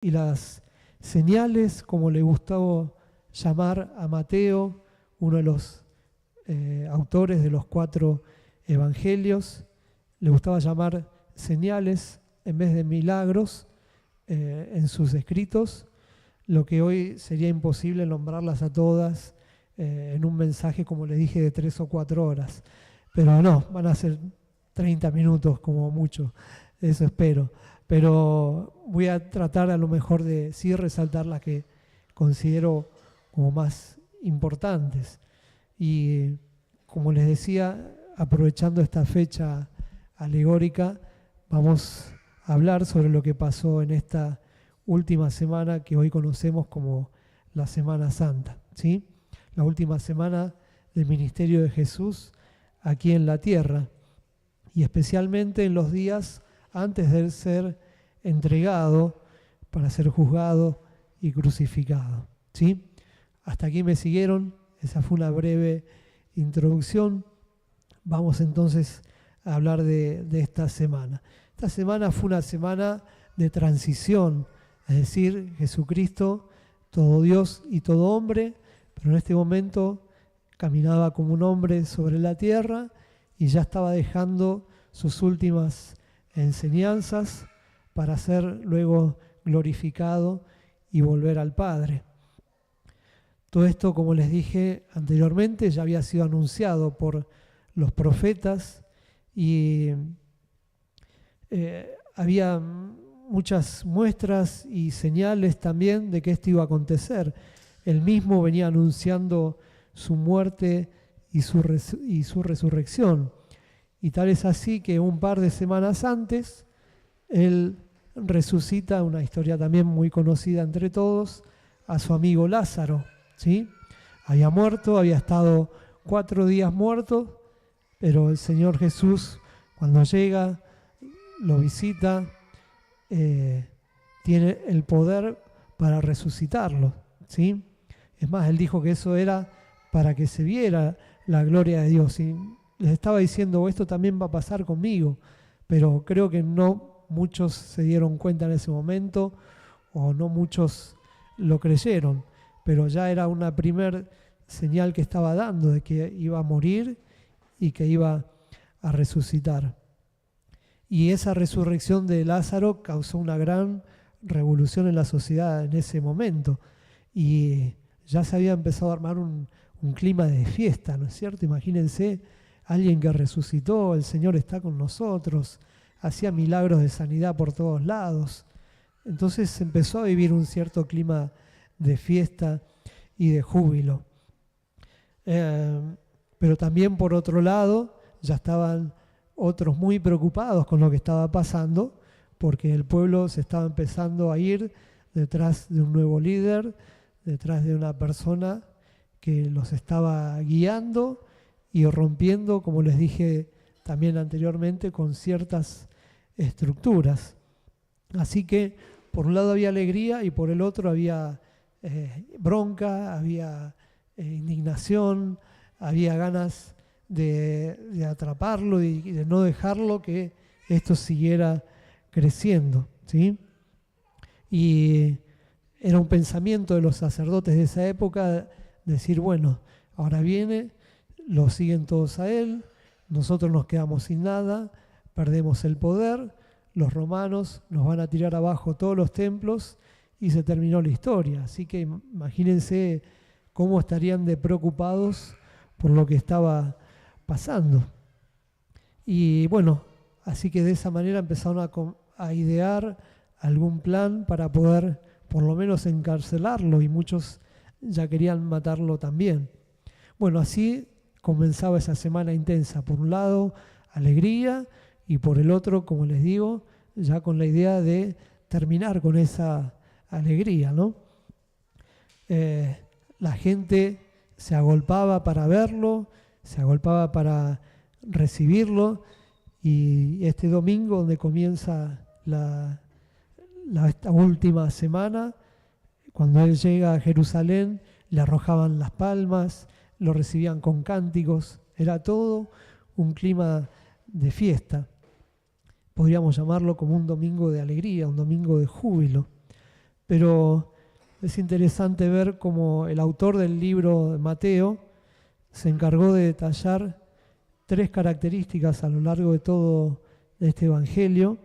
y las señales, como le gustaba llamar a Mateo, uno de los autores de los 4 evangelios, le gustaba llamar señales en vez de milagros en sus escritos, lo que hoy sería imposible nombrarlas a todas en un mensaje, como les dije, de 3 o 4 horas. Pero no, van a ser 30 minutos como mucho, eso espero. Pero voy a tratar a lo mejor de sí resaltar las que considero como más importantes. Y como les decía, aprovechando esta fecha alegórica, vamos a hablar sobre lo que pasó en esta última semana que hoy conocemos como la Semana Santa, ¿sí? La última semana del ministerio de Jesús aquí en la tierra, y especialmente en los días antes de ser entregado para ser juzgado y crucificado, ¿sí? Hasta aquí me siguieron, esa fue una breve introducción. Vamos entonces a hablar de esta semana. Esta semana fue una semana de transición, es decir, Jesucristo, todo Dios y todo hombre, pero en este momento caminaba como un hombre sobre la tierra y ya estaba dejando sus últimas enseñanzas para ser luego glorificado y volver al Padre. Todo esto, como les dije anteriormente, ya había sido anunciado por los profetas y había muchas muestras y señales también de que esto iba a acontecer. Él mismo venía anunciando su muerte y su resurrección. Y tal es así que un par de semanas antes, él resucita, una historia también muy conocida entre todos, a su amigo Lázaro, ¿sí? Había muerto, había estado 4 días muerto, pero el Señor Jesús, cuando llega, lo visita, tiene el poder para resucitarlo, ¿sí? Es más, él dijo que eso era para que se viera la gloria de Dios. Y les estaba diciendo, esto también va a pasar conmigo, pero creo que no muchos se dieron cuenta en ese momento o no muchos lo creyeron, pero ya era una primer señal que estaba dando de que iba a morir y que iba a resucitar. Y esa resurrección de Lázaro causó una gran revolución en la sociedad en ese momento. Y ya se había empezado a armar un clima de fiesta, ¿no es cierto? Imagínense, alguien que resucitó, el Señor está con nosotros, hacía milagros de sanidad por todos lados. Entonces se empezó a vivir un cierto clima de fiesta y de júbilo. Pero también por otro lado, ya estaban otros muy preocupados con lo que estaba pasando, porque el pueblo se estaba empezando a ir detrás de un nuevo líder, detrás de una persona que los estaba guiando y rompiendo, como les dije también anteriormente, con ciertas estructuras. Así que por un lado había alegría y por el otro había bronca, había indignación, había ganas de atraparlo y de no dejarlo que esto siguiera creciendo, ¿sí? Y era un pensamiento de los sacerdotes de esa época decir, bueno, ahora viene, lo siguen todos a él, nosotros nos quedamos sin nada, perdemos el poder, los romanos nos van a tirar abajo todos los templos y se terminó la historia. Así que imagínense cómo estarían de preocupados por lo que estaba pasando. Y bueno, así que de esa manera empezaron a idear algún plan para poder por lo menos encarcelarlo, y muchos ya querían matarlo también. Bueno, así comenzaba esa semana intensa. Por un lado, alegría, y por el otro, como les digo, ya con la idea de terminar con esa alegría, ¿no? La gente se agolpaba para verlo, se agolpaba para recibirlo, y este domingo, donde comienza esta última semana, cuando él llega a Jerusalén, le arrojaban las palmas, lo recibían con cánticos, era todo un clima de fiesta. Podríamos llamarlo como un domingo de alegría, un domingo de júbilo. pero es interesante ver cómo el autor del libro de Mateo se encargó de detallar 3 características a lo largo de todo este Evangelio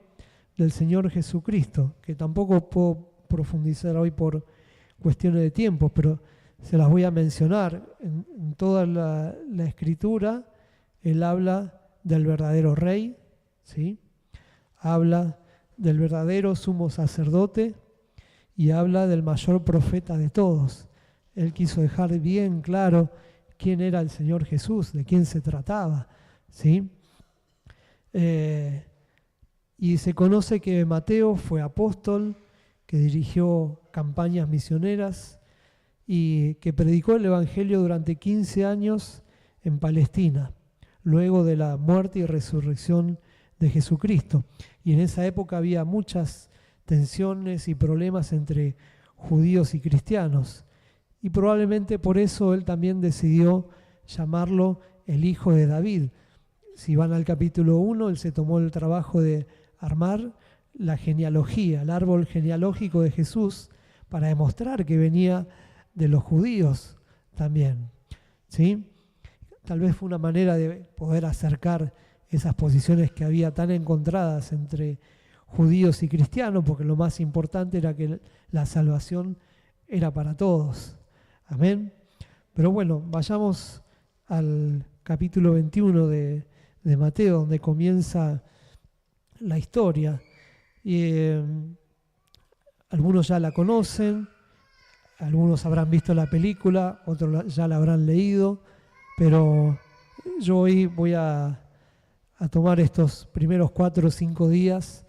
del Señor Jesucristo, que tampoco puedo profundizar hoy por cuestiones de tiempo, pero se las voy a mencionar. En toda la Escritura, Él habla del verdadero Rey, ¿sí? Habla del verdadero sumo sacerdote y habla del mayor profeta de todos. Él quiso dejar bien claro quién era el Señor Jesús, de quién se trataba, ¿sí? Y se conoce que Mateo fue apóstol, que dirigió campañas misioneras y que predicó el Evangelio durante 15 años en Palestina, luego de la muerte y resurrección de Jesucristo. Y en esa época había muchas tensiones y problemas entre judíos y cristianos. Y probablemente por eso él también decidió llamarlo el Hijo de David. Si van al capítulo 1, él se tomó el trabajo de armar la genealogía, el árbol genealógico de Jesús, para demostrar que venía de los judíos también, ¿sí? Tal vez fue una manera de poder acercar esas posiciones que había tan encontradas entre judíos y cristianos, porque lo más importante era que la salvación era para todos. Amén. Pero bueno, vayamos al capítulo 21 de Mateo, donde comienza la historia. Y algunos ya la conocen, algunos habrán visto la película, otros ya la habrán leído, pero yo hoy voy a tomar estos primeros 4 o 5 días,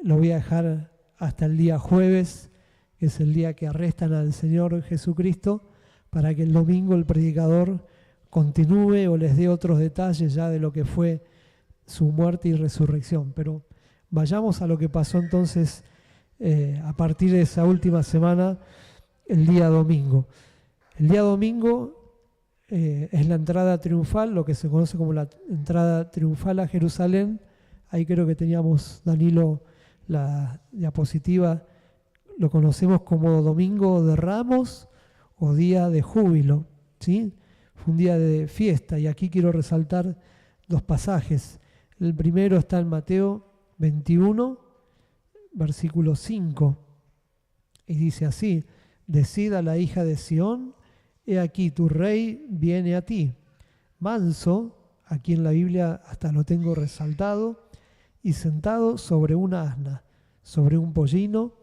lo voy a dejar hasta el día jueves, que es el día que arrestan al Señor Jesucristo, para que el domingo el predicador continúe o les dé otros detalles ya de lo que fue su muerte y resurrección. Pero vayamos a lo que pasó entonces a partir de esa última semana, el día domingo. El día domingo es la entrada triunfal, lo que se conoce como la entrada triunfal a Jerusalén. Ahí creo que teníamos, Danilo, la diapositiva. Lo conocemos como Domingo de Ramos o Día de Júbilo, ¿sí? Fue un día de fiesta y aquí quiero resaltar 2 pasajes. El primero está en Mateo 21, versículo 5, y dice así: decida la hija de Sión, he aquí tu rey viene a ti, manso, aquí en la Biblia hasta lo tengo resaltado, y sentado sobre una asna, sobre un pollino,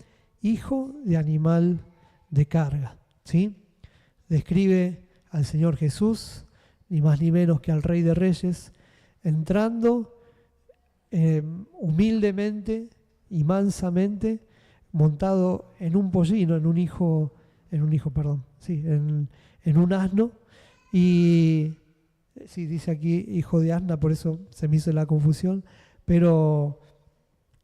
hijo de animal de carga, ¿sí? Describe al Señor Jesús, ni más ni menos que al Rey de Reyes, entrando humildemente y mansamente, montado en un pollino, en un asno, y sí, dice aquí hijo de asna, por eso se me hizo la confusión, pero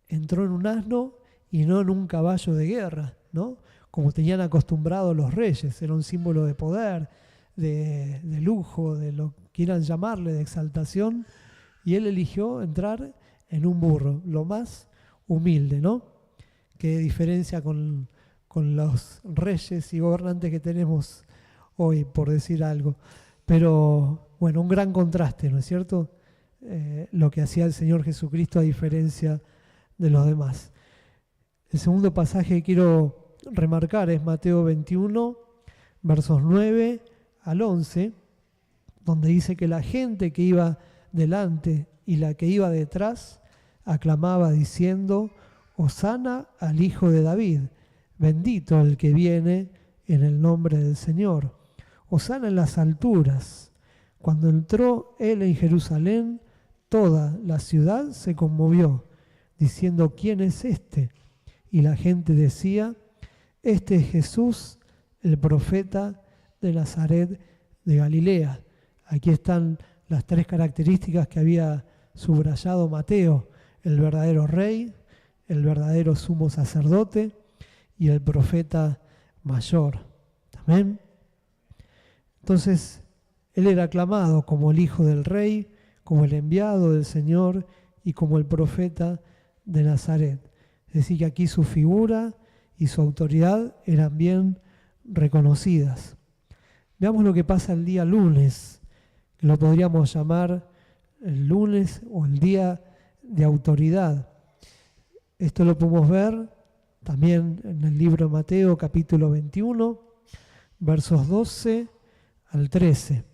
entró en un asno y no en un caballo de guerra, ¿no? Como tenían acostumbrados los reyes, era un símbolo de poder, de lujo, de lo que quieran llamarle, de exaltación, y él eligió entrar en un burro, lo más humilde, ¿no? Qué diferencia con los reyes y gobernantes que tenemos hoy, por decir algo. Pero bueno, un gran contraste, ¿no es cierto? Lo que hacía el Señor Jesucristo a diferencia de los demás. El segundo pasaje que quiero remarcar es Mateo 21, versos 9 al 11, donde dice que la gente que iba delante y la que iba detrás aclamaba diciendo: Hosana al Hijo de David, bendito el que viene en el nombre del Señor. Hosana en las alturas. Cuando entró él en Jerusalén, toda la ciudad se conmovió, diciendo: ¿quién es este? Y la gente decía: este es Jesús, el profeta de Nazaret de Galilea. Aquí están las 3 características que había subrayado Mateo: el verdadero rey, el verdadero sumo sacerdote y el profeta mayor. Amén. Entonces, él era aclamado como el hijo del rey, como el enviado del Señor y como el profeta de Nazaret. Es decir, que aquí su figura y su autoridad eran bien reconocidas. Veamos lo que pasa el día lunes, que lo podríamos llamar el lunes o el día de autoridad. Esto lo podemos ver también en el libro de Mateo, capítulo 21, versos 12 al 13.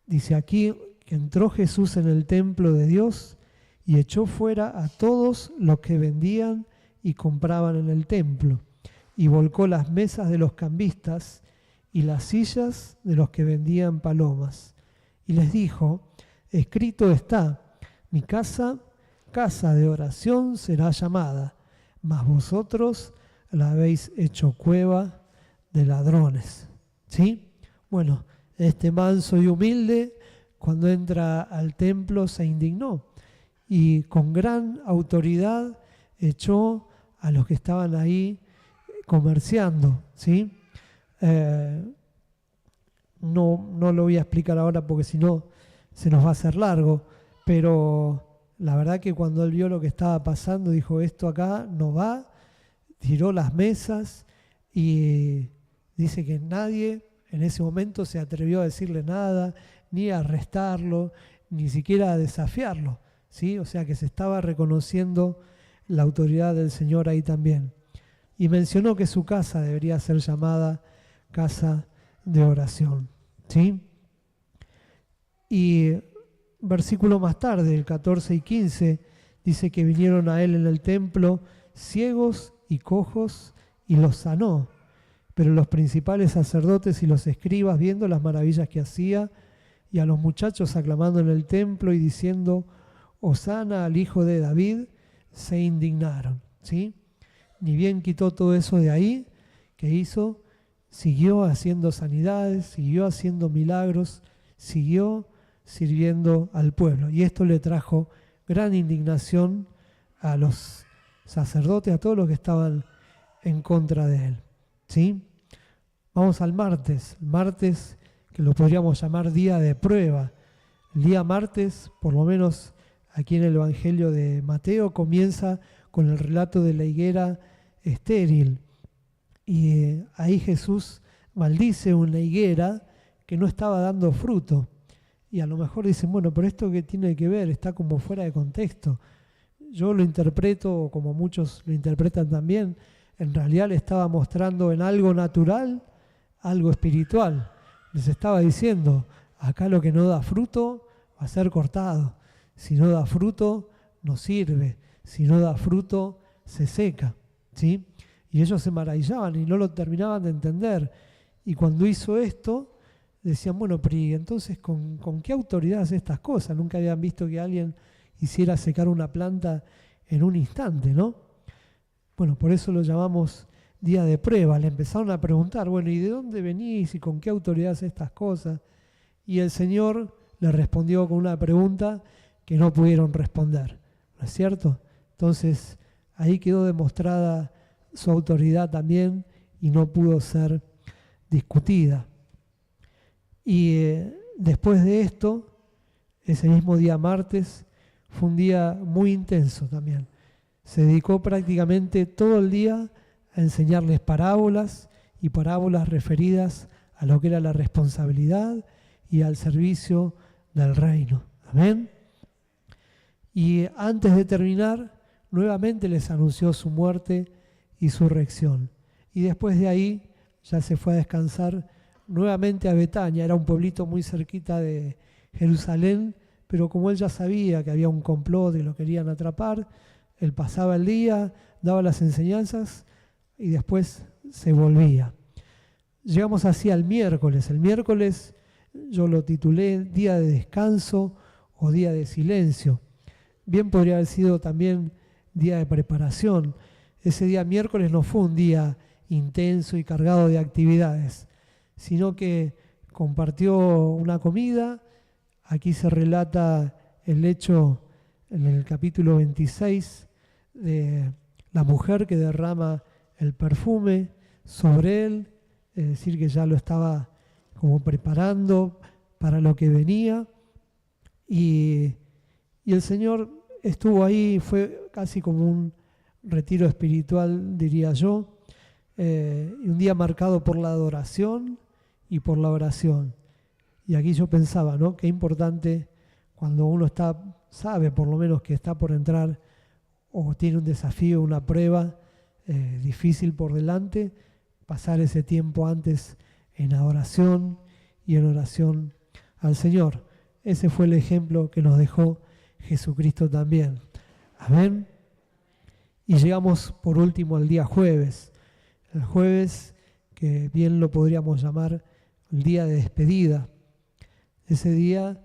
Dice aquí que entró Jesús en el templo de Dios y echó fuera a todos los que vendían y compraban en el templo, y volcó las mesas de los cambistas y las sillas de los que vendían palomas. Y les dijo: escrito está, mi casa, casa de oración será llamada, mas vosotros la habéis hecho cueva de ladrones. ¿Sí? Bueno, este manso y humilde, cuando entra al templo, se indignó y con gran autoridad echó a los que estaban ahí comerciando. ¿Sí? No lo voy a explicar ahora porque si no se nos va a hacer largo, pero la verdad que cuando él vio lo que estaba pasando, dijo: esto acá no va, tiró las mesas y dice que nadie en ese momento se atrevió a decirle nada, ni a arrestarlo, ni siquiera a desafiarlo, ¿sí? O sea que se estaba reconociendo la autoridad del Señor ahí también. Y mencionó que su casa debería ser llamada casa de oración, ¿sí? Y versículo más tarde, el 14 y 15, dice que vinieron a él en el templo ciegos y cojos y los sanó. Pero los principales sacerdotes y los escribas, viendo las maravillas que hacía, y a los muchachos aclamando en el templo y diciendo: Hosana al hijo de David, se indignaron, ¿sí? Ni bien quitó todo eso de ahí, ¿qué hizo? Siguió haciendo sanidades, siguió haciendo milagros, siguió sirviendo al pueblo. Y esto le trajo gran indignación a los sacerdotes, a todos los que estaban en contra de él. ¿Sí? Vamos al martes, que lo podríamos llamar día de prueba. El día martes, por lo menos aquí en el Evangelio de Mateo, comienza con el relato de la higuera estéril. Y ahí Jesús maldice una higuera que no estaba dando fruto. Y a lo mejor dicen: bueno, pero esto ¿qué tiene que ver? Está como fuera de contexto. Yo lo interpreto, como muchos lo interpretan también, en realidad le estaba mostrando en algo natural, algo espiritual. Les estaba diciendo: acá lo que no da fruto va a ser cortado. Si no da fruto, no sirve. Si no da fruto, se seca. ¿Sí? Y ellos se maravillaban y no lo terminaban de entender. Y cuando hizo esto, decían: bueno, pero entonces ¿con qué autoridad hace estas cosas? Nunca habían visto que alguien hiciera secar una planta en un instante, ¿no? Bueno, por eso lo llamamos día de prueba. Le empezaron a preguntar: bueno, ¿y de dónde venís y con qué autoridad hace estas cosas? Y el Señor le respondió con una pregunta que no pudieron responder, ¿no es cierto? Entonces ahí quedó demostrada su autoridad también y no pudo ser discutida. Y después de esto, ese mismo día martes, fue un día muy intenso también. Se dedicó prácticamente todo el día a enseñarles parábolas y parábolas referidas a lo que era la responsabilidad y al servicio del reino. Amén. Y antes de terminar, nuevamente les anunció su muerte y su resurrección. Y después de ahí ya se fue a descansar nuevamente a Betania. Era un pueblito muy cerquita de Jerusalén, pero como él ya sabía que había un complot y lo querían atrapar, él pasaba el día, daba las enseñanzas y después se volvía. Llegamos así al miércoles. El miércoles yo lo titulé día de descanso o día de silencio. Bien podría haber sido también día de preparación. Ese día miércoles no fue un día intenso y cargado de actividades, sino que compartió una comida. Aquí se relata el hecho en el capítulo 26 de la mujer que derrama el perfume sobre él, es decir, que ya lo estaba como preparando para lo que venía. Y el Señor estuvo ahí, fue casi como retiro espiritual, diría yo, y un día marcado por la adoración y por la oración. Y aquí yo pensaba, ¿no? Qué importante cuando uno sabe por lo menos que está por entrar o tiene un desafío, una prueba difícil por delante, pasar ese tiempo antes en adoración y en oración al Señor. Ese fue el ejemplo que nos dejó Jesucristo también. Amén. Y llegamos por último al día jueves. El jueves, que bien lo podríamos llamar el día de despedida. Ese día,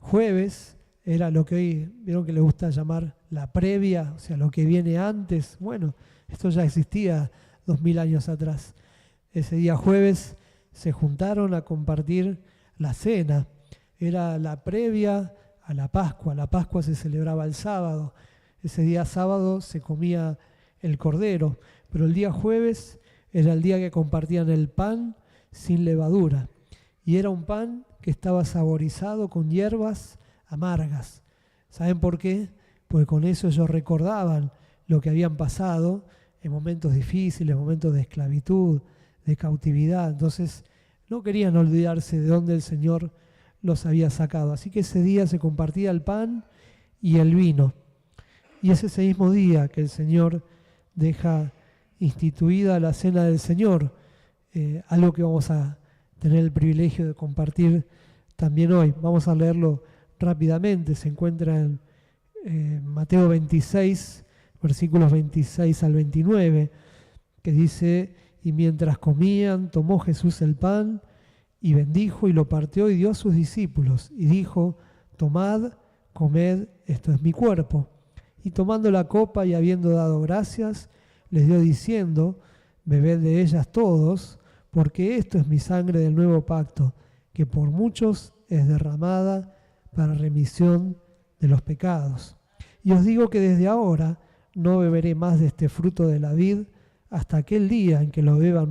jueves, era lo que hoy, vieron que le gusta llamar la previa, o sea, lo que viene antes. Bueno, esto ya existía 2000 años atrás. Ese día jueves se juntaron a compartir la cena. Era la previa a la Pascua. La Pascua se celebraba el sábado. Ese día sábado se comía el cordero, pero el día jueves era el día que compartían el pan sin levadura. Y era un pan que estaba saborizado con hierbas amargas. ¿Saben por qué? Porque con eso ellos recordaban lo que habían pasado en momentos difíciles, momentos de esclavitud, de cautividad. Entonces no querían olvidarse de dónde el Señor los había sacado. Así que ese día se compartía el pan y el vino. Y es ese mismo día que el Señor deja instituida la cena del Señor, algo que vamos a tener el privilegio de compartir también hoy. Vamos a leerlo rápidamente. Se encuentra en Mateo 26, versículos 26 al 29, que dice: y mientras comían, tomó Jesús el pan y bendijo y lo partió y dio a sus discípulos y dijo: tomad, comed, esto es mi cuerpo. Y tomando la copa y habiendo dado gracias, les dio diciendo: bebed de ellas todos, porque esto es mi sangre del nuevo pacto, que por muchos es derramada para remisión de los pecados. Y os digo que desde ahora no beberé más de este fruto de la vid hasta aquel día en que lo beba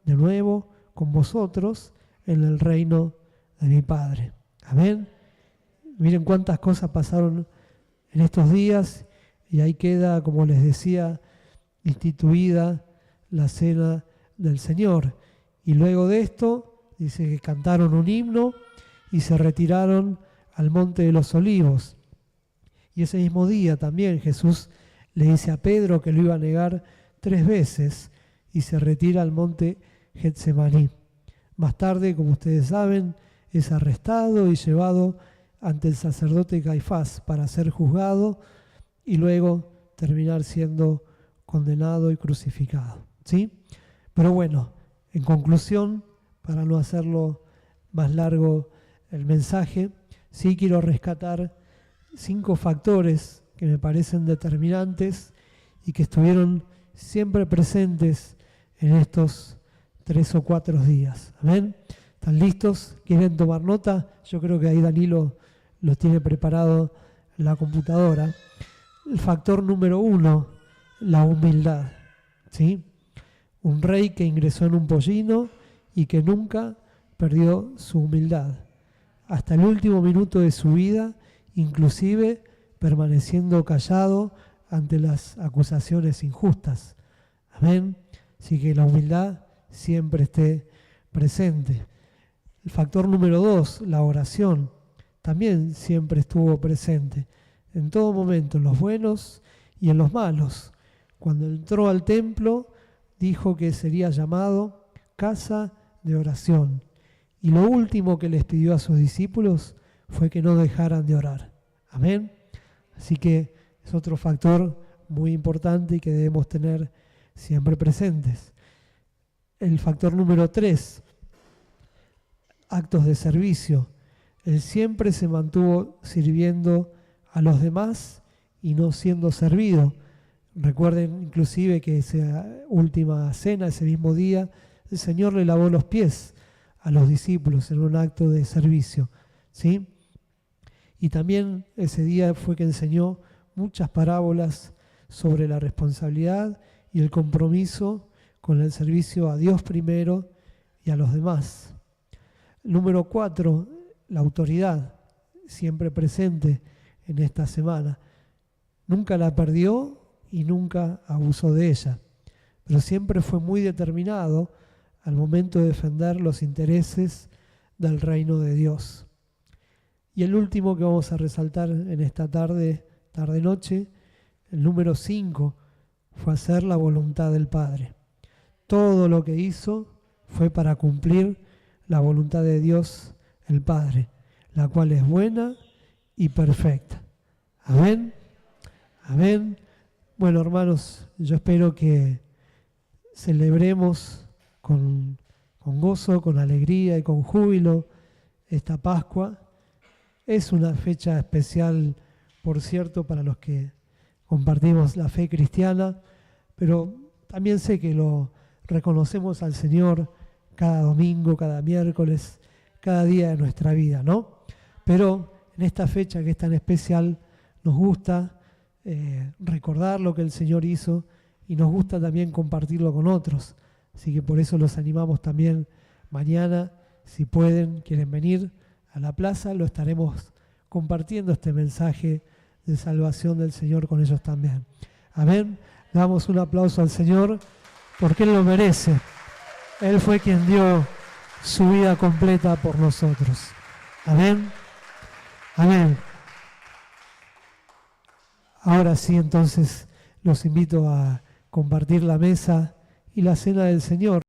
de nuevo con vosotros en el reino de mi Padre. Amén. Miren cuántas cosas pasaron en estos días y ahí queda, como les decía, instituida la cena del Señor. Y luego de esto, dice que cantaron un himno y se retiraron al Monte de los Olivos. Y ese mismo día también Jesús le dice a Pedro que lo iba a negar 3 veces y se retira al monte Getsemaní. Más tarde, como ustedes saben, es arrestado y llevado ante el sacerdote Caifás para ser juzgado y luego terminar siendo condenado y crucificado. ¿Sí? Pero bueno, en conclusión, para no hacerlo más largo el mensaje, sí quiero rescatar 5 factores que me parecen determinantes y que estuvieron siempre presentes en estos 3 o 4 días. ¿Amén? ¿Están listos? ¿Quieren tomar nota? Yo creo que ahí Danilo los tiene preparado en la computadora. El factor número 1, la humildad. ¿Sí? Un rey que ingresó en un pollino y que nunca perdió su humildad. Hasta el último minuto de su vida, inclusive permaneciendo callado ante las acusaciones injustas. Amén. Así que la humildad siempre esté presente. El factor número 2, la oración, también siempre estuvo presente. En todo momento, en los buenos y en los malos. Cuando entró al templo, dijo que sería llamado casa de oración. Y lo último que les pidió a sus discípulos fue que no dejaran de orar. Amén. Así que es otro factor muy importante y que debemos tener siempre presentes. El factor número 3, actos de servicio. Él siempre se mantuvo sirviendo a los demás y no siendo servido. Recuerden inclusive que esa última cena, ese mismo día, el Señor le lavó los pies a los discípulos en un acto de servicio. ¿Sí? Y también ese día fue que enseñó muchas parábolas sobre la responsabilidad y el compromiso con el servicio a Dios primero y a los demás. Número 4, la autoridad, siempre presente en esta semana. Nunca la perdió y nunca abusó de ella, pero siempre fue muy determinado al momento de defender los intereses del reino de Dios. Y el último que vamos a resaltar en esta tarde-noche, el número 5, fue hacer la voluntad del Padre. Todo lo que hizo fue para cumplir la voluntad de Dios, el Padre, la cual es buena y perfecta. Amén. Amén. Bueno, hermanos, yo espero que celebremos con gozo, con alegría y con júbilo esta Pascua. Es una fecha especial, por cierto, para los que compartimos la fe cristiana, pero también sé que lo reconocemos al Señor cada domingo, cada miércoles, cada día de nuestra vida, ¿no? Pero en esta fecha que es tan especial, nos gusta recordar lo que el Señor hizo y nos gusta también compartirlo con otros. Así que por eso los animamos también mañana, si pueden, quieren venir a la plaza, lo estaremos compartiendo este mensaje de salvación del Señor con ellos también. Amén. Damos un aplauso al Señor porque Él lo merece. Él fue quien dio su vida completa por nosotros. Amén. Amén. Ahora sí, entonces, los invito a compartir la mesa y la cena del Señor.